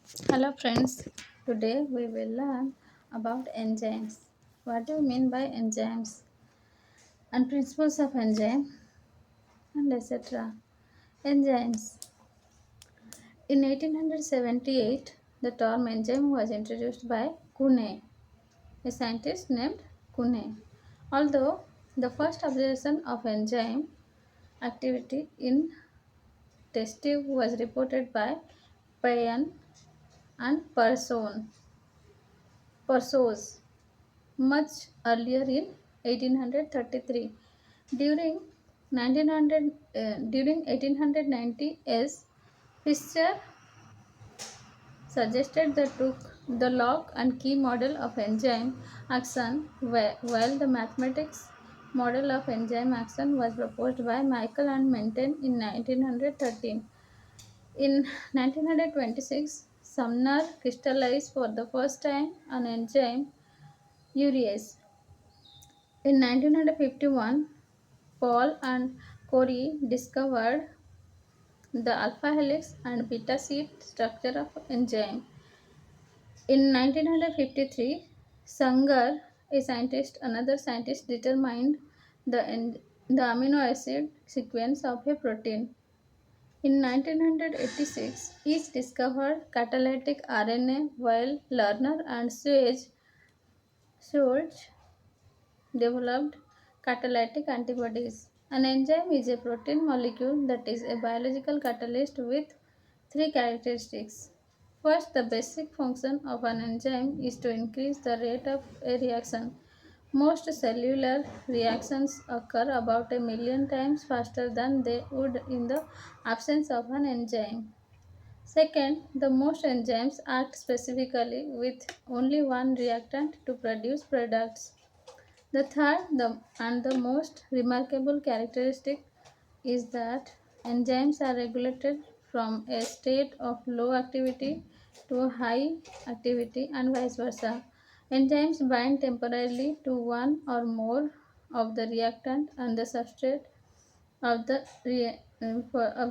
Hello friends, today we will learn about enzymes. What do you mean by enzymes and principles of enzyme and etc. Enzymes. In 1878, the term enzyme was introduced by Kuhne, a scientist named Kuhne. Although the first observation of enzyme activity in testive was reported by Payan and Persos much earlier in 1833. During 1890s, Fischer suggested the took the lock and key model of enzyme action, while the mathematics model of enzyme action was proposed by Michael and Menten in 1913. In 1926, Sumner crystallized for the first time an enzyme urease. In 1951, Paul and Corey discovered the alpha helix and beta sheet structure of enzyme. In 1953, Sanger, another scientist, determined the amino acid sequence of a protein. In 1986, each discovered catalytic RNA, while Lerner and Schultz developed catalytic antibodies. An enzyme is a protein molecule that is a biological catalyst with three characteristics. First, the basic function of an enzyme is to increase the rate of a reaction. Most cellular reactions occur about a million times faster than they would in the absence of an enzyme. Second, the most enzymes act specifically with only one reactant to produce products. The third and the most remarkable characteristic is that enzymes are regulated from a state of low activity to high activity and vice versa. Enzymes bind temporarily to one or more of the reactant and the substrate of of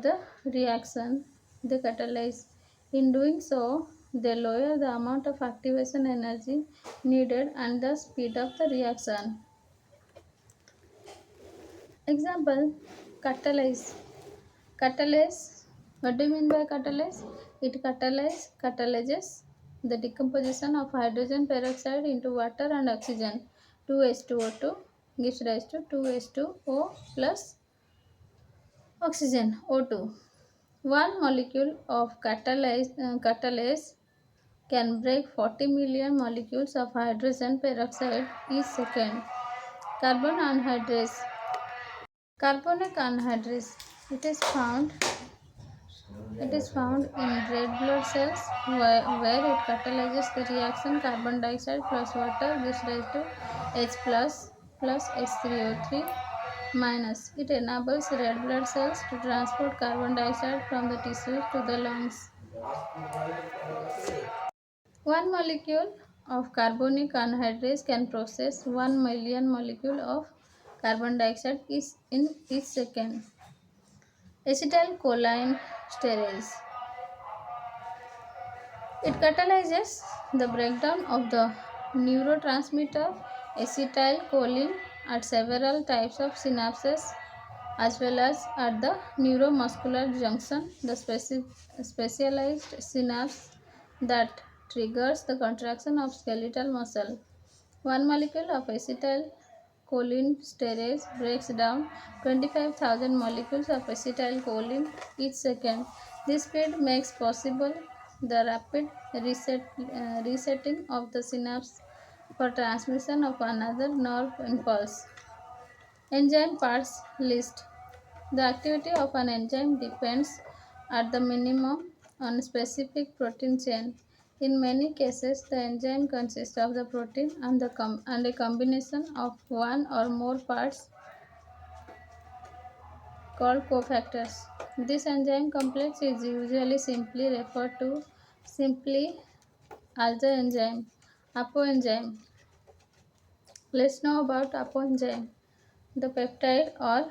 the reaction they catalyze. In doing so, they lower the amount of activation energy needed and thus speed up the reaction. Example, catalyze. Catalyze. What do you mean by catalyze? It catalyzes the decomposition of hydrogen peroxide into water and oxygen. 2H2O2 gives rise to 2H2O plus oxygen O2. One molecule of catalase can break 40 million molecules of hydrogen peroxide each second. Carbon anhydrase. Carbonic anhydrase. It is found in red blood cells where it catalyzes the reaction carbon dioxide plus water gives rise to H plus H3O3 minus. It enables red blood cells to transport carbon dioxide from the tissues to the lungs. One molecule of carbonic anhydrase can process 1 million molecule of carbon dioxide in each second. Acetylcholine sterase. It catalyzes the breakdown of the neurotransmitter acetylcholine at several types of synapses as well as at the neuromuscular junction, the specialized synapse that triggers the contraction of skeletal muscle. One molecule of acetylcholinesterase breaks down 25,000 molecules of acetylcholine each second. This speed makes possible the rapid resetting of the synapse for transmission of another nerve impulse. Enzyme parts list. The activity of an enzyme depends at the minimum on a specific protein chain. In many cases, the enzyme consists of the protein and, and a combination of one or more parts called cofactors. This enzyme complex is usually simply referred to simply as the enzyme. Apoenzyme. Let's know about apoenzyme. The peptide or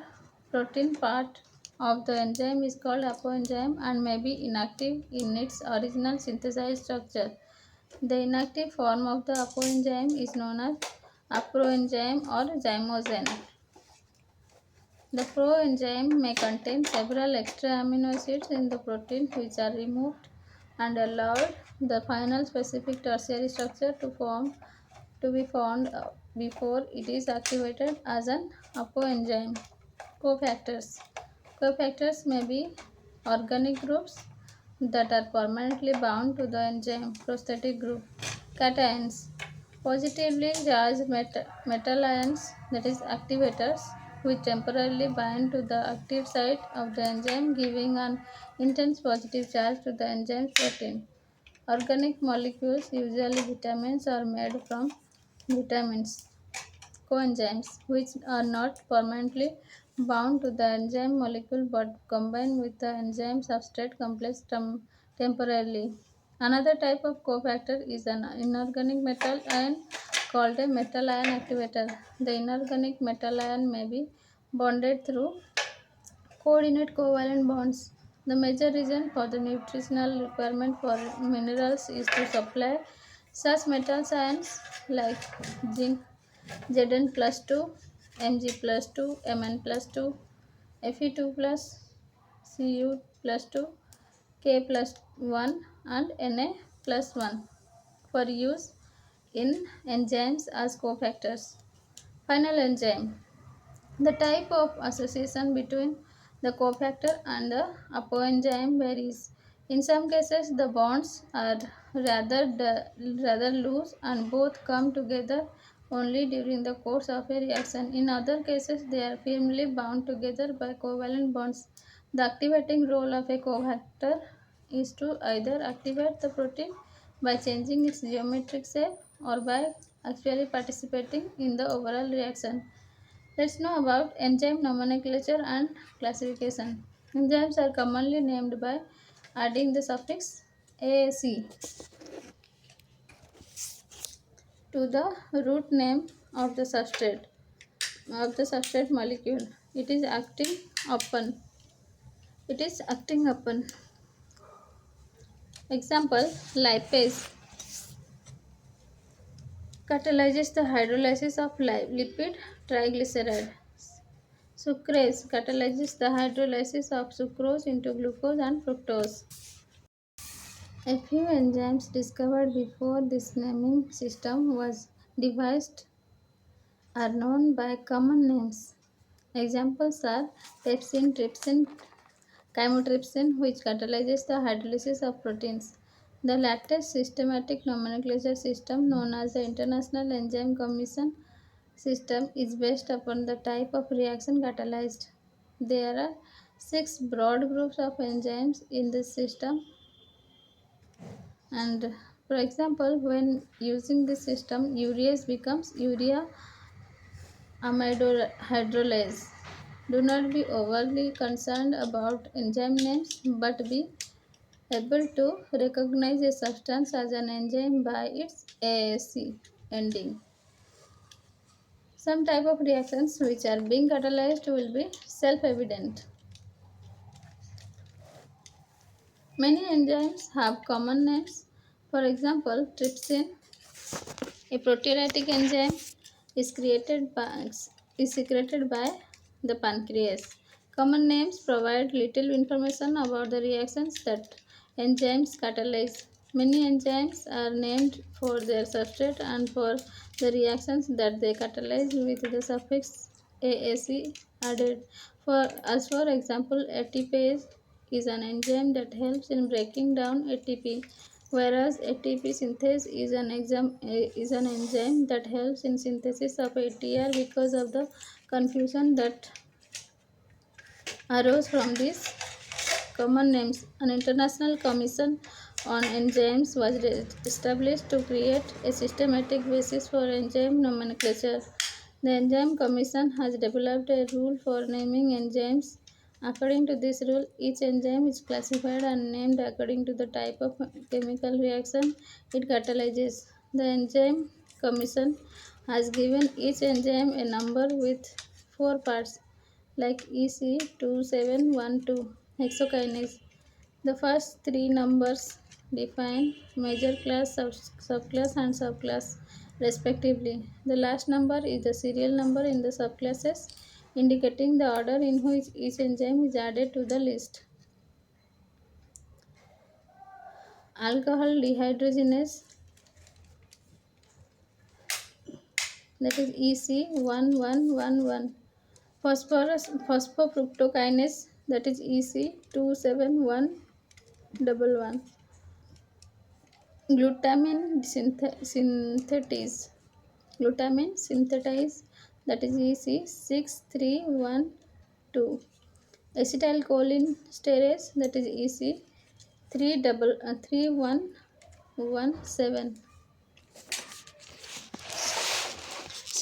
protein part of the enzyme is called apoenzyme and may be inactive in its original synthesized structure. The inactive form of the apoenzyme is known as aproenzyme or zymogen. The proenzyme may contain several extra amino acids in the protein which are removed and allowed the final specific tertiary structure to be found before it is activated as an apoenzyme. Cofactors. Cofactors may be organic groups that are permanently bound to the enzyme prosthetic group. Cations. Positively charged metal ions, that is activators, which temporarily bind to the active site of the enzyme, giving an intense positive charge to the enzyme's protein. Organic molecules, usually vitamins, are made from vitamins. Coenzymes, which are not permanently bound to the enzyme molecule but combine with the enzyme substrate complex temporarily. Another type of cofactor is an inorganic metal ion called a metal ion activator. The inorganic metal ion may be bonded through coordinate covalent bonds. The major reason for the nutritional requirement for minerals is to supply such metal ions like zinc, Zn plus 2, Mg plus 2, Mn plus 2, Fe2 plus, Cu plus 2, K plus 1 and Na plus 1 for use in enzymes as cofactors. Final enzyme. The type of association between the cofactor and the apoenzyme varies. In some cases, the bonds are rather loose and both come together only during the course of a reaction. In other cases, they are firmly bound together by covalent bonds. The activating role of a cofactor is to either activate the protein by changing its geometric shape or by actually participating in the overall reaction. Let's know about enzyme nomenclature and classification. Enzymes are commonly named by adding the suffix AAC to the root name of the substrate molecule. Upon. It is acting upon. Example: lipase catalyzes the hydrolysis of lipid triglyceride. Sucrase catalyzes the hydrolysis of sucrose into glucose and fructose. A few enzymes discovered before this naming system was devised are known by common names. Examples are pepsin, trypsin, chymotrypsin, which catalyzes the hydrolysis of proteins. The latest systematic nomenclature system, known as the International Enzyme Commission system, is based upon the type of reaction catalyzed. There are six broad groups of enzymes in this system, and for example, when using this system, urease becomes urea amide hydrolase. Do not be overly concerned about enzyme names, but be able to recognize a substance as an enzyme by its AAC ending. Some type of reactions which are being catalyzed will be self-evident. Many enzymes have common names. For example, trypsin, a proteolytic enzyme, is secreted by the pancreas. Common names provide little information about the reactions that enzymes catalyze. Many enzymes are named for their substrate and for the reactions that they catalyze with the suffix AAC added. For example, ATPase is an enzyme that helps in breaking down ATP, whereas ATP synthase is an enzyme that helps in synthesis of ATR. Because of the confusion that arose from these common names, an international commission on enzymes was established to create a systematic basis for enzyme nomenclature. The Enzyme Commission has developed a rule for naming enzymes. According to this rule, each enzyme is classified and named according to the type of chemical reaction it catalyzes. The Enzyme Commission has given each enzyme a number with four parts. like EC2712 hexokinase. The first three numbers define major class, subclass, and subclass respectively. The last number is the serial number in the subclasses, indicating the order in which each enzyme is added to the list. Alcohol dehydrogenase, that is EC1111. Phosphofructokinase, that is EC27111. Glutamine synthetase, that is EC6312. Acetylcholinesterase, that is EC3117.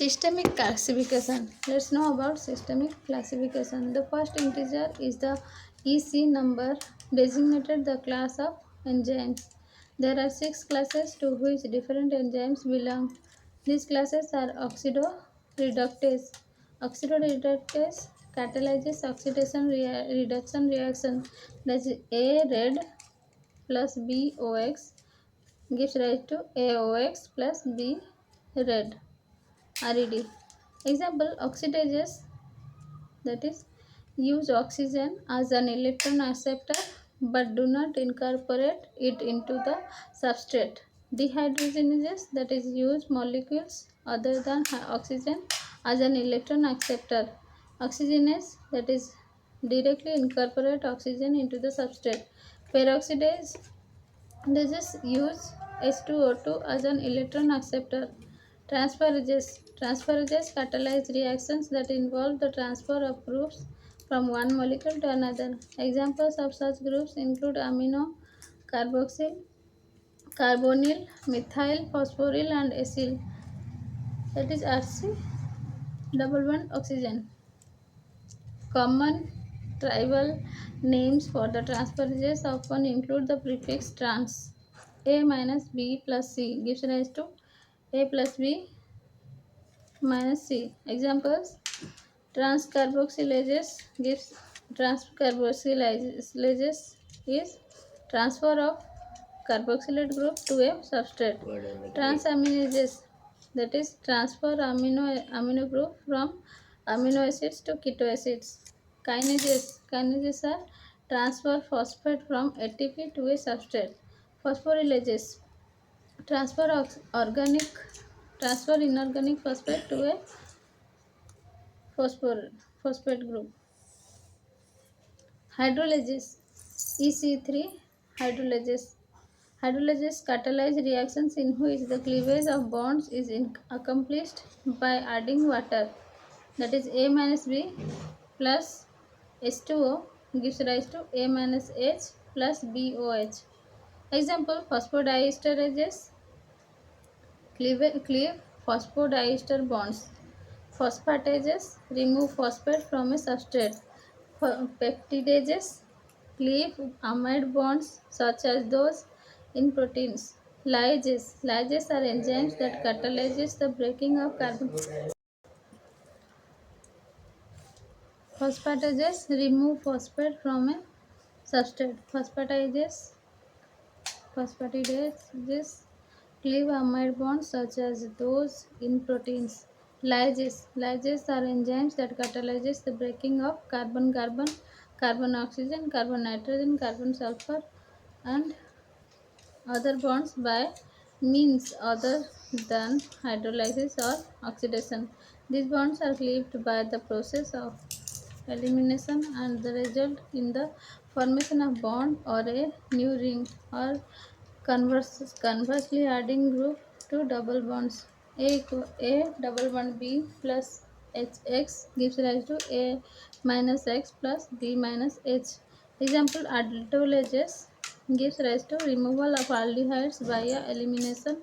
Systemic classification. Let's know about systemic classification. The first integer is the EC number designated the class of enzymes. There are 6 classes to which different enzymes belong. These classes are oxidoreductase. Oxidoreductase catalyzes oxidation reduction reaction. That is A red plus BOX gives rise to AOX plus B red. RED. Example, oxidases, that is use oxygen as an electron acceptor but do not incorporate it into the substrate. Dehydrogenases, that is use molecules other than oxygen as an electron acceptor. Oxygenase, that is directly incorporate oxygen into the substrate. Peroxidase, this is use H2O2 as an electron acceptor. Transferases catalyze reactions that involve the transfer of groups from one molecule to another. Examples of such groups include amino, carboxyl, carbonyl, methyl, phosphoryl, and acyl. That is RC double bond oxygen. Common tribal names for the transferases often include the prefix trans. A minus B plus C gives rise to A plus B minus C. Examples: transcarboxylases is transfer of carboxylate group to a substrate. Transaminases, that is transfer amino group from amino acids to keto acids. Kinases are transfer phosphate from ATP to a substrate. Phosphorylases transfer organic transfer inorganic phosphate to a phosphate group. Hydrolases, EC3 hydrolases. Hydrolases catalyze reactions in which the cleavage of bonds is accomplished by adding water. That is A minus B plus H2O gives rise to A minus H plus BOH. Example: phosphodiesterase cleave phosphodiester bonds. Phosphatases remove phosphate from a substrate. Peptidases cleave amide bonds such as those in proteins. Ligases are enzymes that catalyze the breaking of carbon. Phosphatases remove phosphate from a substrate. Phosphatidases cleave amide bonds such as those in proteins. Ligases are enzymes that catalyze the breaking of carbon-carbon, carbon-oxygen, carbon-nitrogen, carbon-sulfur, and other bonds by means other than hydrolysis or oxidation. These bonds are cleaved by the process of elimination and the result in the formation of bond or a new ring, or conversely adding group to double bonds. A double bond B plus HX gives rise to A minus X plus B minus H. Example: aldolases gives rise to removal of aldehydes via elimination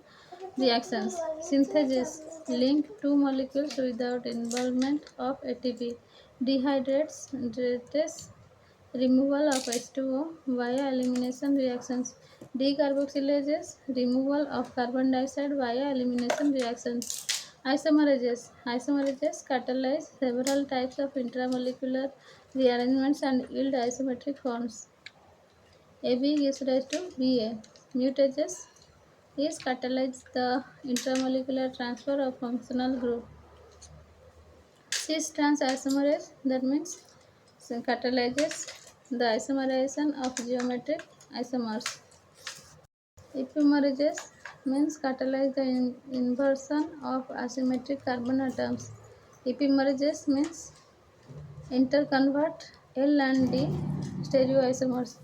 reactions. Synthesis link two molecules without involvement of ATP. Dehydrates removal of H2O via elimination reactions. Decarboxylases removal of carbon dioxide via elimination reactions. Isomerases catalyze several types of intramolecular rearrangements and yield isometric forms. AB gives rise to BA. Mutages is catalyze the intramolecular transfer of functional group. Cis trans isomerase, that means catalyzes the isomerization of geometric isomers. Epimerases means catalyze the inversion of asymmetric carbon atoms. Epimerases means interconvert L and D stereoisomers.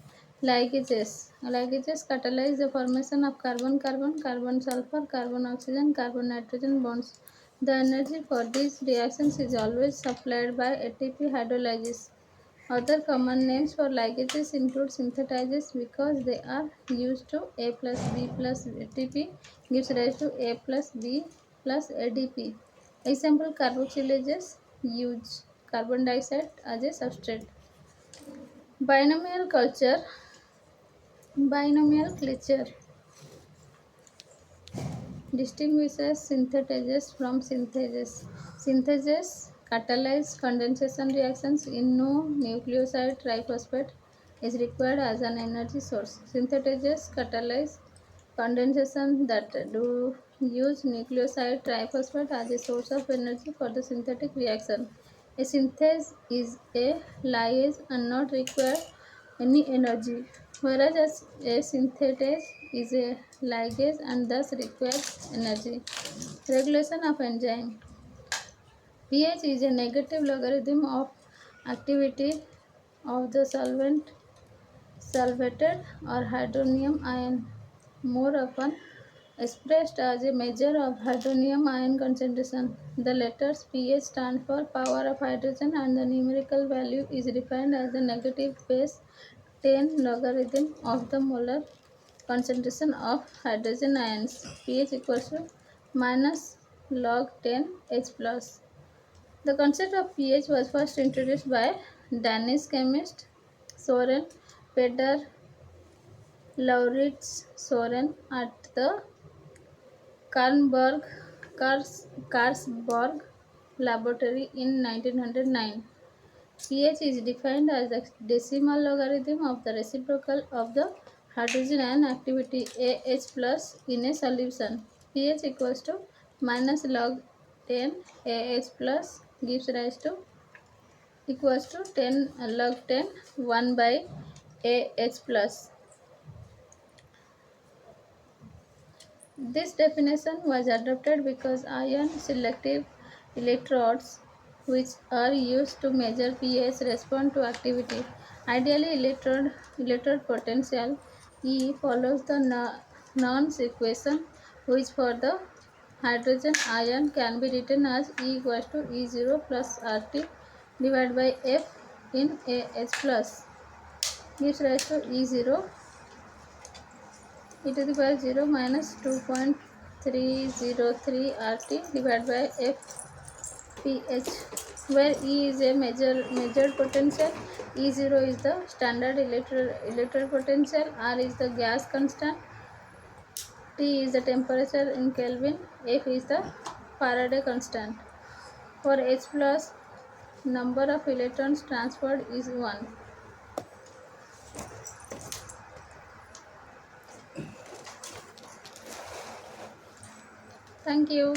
Ligases catalyze the formation of carbon-carbon, carbon-sulfur, carbon-oxygen, carbon-nitrogen bonds. The energy for these reactions is always supplied by ATP hydrolysis. Other common names for ligases include synthetases because they are used to A plus B plus ATP gives rise to A plus B plus ADP. Example carboxylases use carbon dioxide as a substrate. Binomial culture, binomial culture distinguishes synthetases from synthases. Synthases catalyze condensation reactions in no nucleoside triphosphate is required as an energy source. Synthetases catalyze condensation that do use nucleoside triphosphate as a source of energy for the synthetic reaction. A synthase is a lyase and not require any energy, whereas a synthetase is a ligase and thus requires energy. Regulation of enzyme. pH is a negative logarithm of activity of the solvent, solvated or hydronium ion, more often expressed as a measure of hydronium ion concentration. The letters pH stand for power of hydrogen and the numerical value is defined as the negative base 10 logarithm of the molar concentration of hydrogen ions. pH equals to minus log 10 H plus. The concept of pH was first introduced by Danish chemist Soren Peder Lauritz Soren at the Karlsborg, Karlsborg laboratory in 1909. pH is defined as the decimal logarithm of the reciprocal of the hydrogen ion activity AH plus in a solution. pH equals to minus log 10 AH plus gives rise to equals to 10 log 10 1 by AH plus. This definition was adopted because ion selective electrodes, which are used to measure pH, respond to activity. Ideally, electrode potential E follows the Nernst equation, which for the hydrogen ion can be written as E equals to E0 plus RT divided by F in AH plus gives rise to E0 e to the power 0 minus 2.303 RT divided by FPH, where E is a measured potential, E0 is the standard electrode potential, R is the gas constant, T is the temperature in Kelvin, F is the Faraday constant. For H plus, number of electrons transferred is 1. Thank you.